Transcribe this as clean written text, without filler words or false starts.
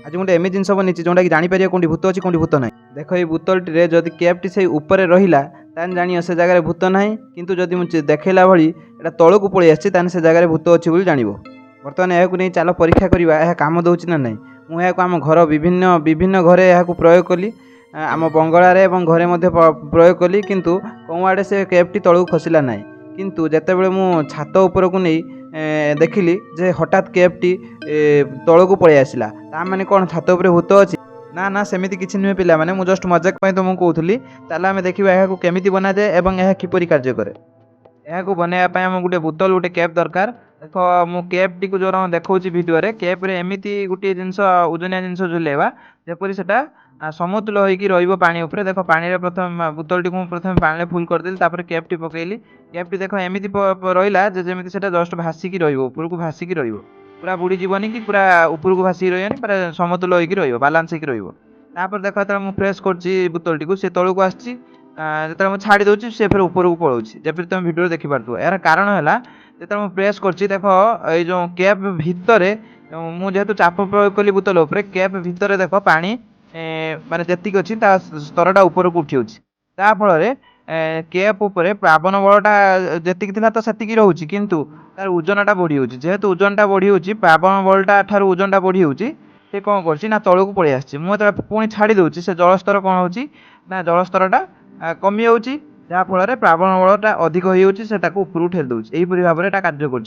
आज गोटे एमि जिन बनी जोटा कि जापर कौटी भूत अच्छी कौटी भूत ना। देख ये बोतलटी जदि कैपटी से ऊपर रहा तान जान से जगह भूत ना किंतु जदि मुझे देखला भाई एटा तौक पलि आसान से जगह भूत अच्छी बोली जान। बर्तमान यह नहीं चल परीक्षा करवा यह कम दौर ना ना। मुझे आम घर विभिन्न विभिन्न घरे यह प्रयोग कली आम बंगलार घरे प्रयोग कली किंतु कौ आड़े से कैपटी तौक खसला ना किंतु जितेबाला मु छात उपर को नहीं देखिली जे हठात कैपटी तौक पलि आसला ताने कौन छात उपर भूत अच्छी ना ना सेमती किसी नुहे पिला माने मुझे जस्ट मजाक तुमको कहूली। चल आम देखा यह केमी बना जाए और यह किपरि कार्य करे। यहाँ बनवाई आम गोटे बोतल गोटे कैप दरकार। देख मु कैप टी जो देखा भिडियो कैप्रे एमती गोटे जिनस ओजनिया जिनस झुलेवा जपरी से समतुल होगी पानी उपर। देख पानी प्रथम बोतल टी प्रथम पानी फुल करदेली कैप टी पकईली। कैप टी देख एमती रहा जमी से जस्ट भासिक ऊपर को भासिक पूरा बुड़ी जीवनी कि पूरा ऊपर को भासिक रही पूरा समतुल होगी बालांस होगी रही। देख मुझे प्रेस कर बोतल टी सी तौक आसी जो मुझे छाड़ी दूसरी से फिर ऊपर को पलाऊँ जब तुम वीडियो देखिपार यार कारण है जो मुझे प्रेस कर देख ये जो कैप भितर मुझे चाप प्रयोग कली बोतल उपर कैप भितर देख पानी माने जी अच्छी स्तरटा ऊपर को उठी फल कैप उपर पावन बलटा जी तो से रोचे किंतु तार ओजनटा बढ़ी जेहेतु ओजनटा बढ़ी पावन बलटा ठार ओजनटा बढ़ी से कौन कर तौक पलि आसी मुझे पुणी छाड़ी दूसरी से जलस्तर कौन हो जलस्तरटा कमी जाऊँगी जहाँफल पावन बलटा अधिक हो ऊपर ठेली दूसरी यहीपरि भाव में कार्य कर।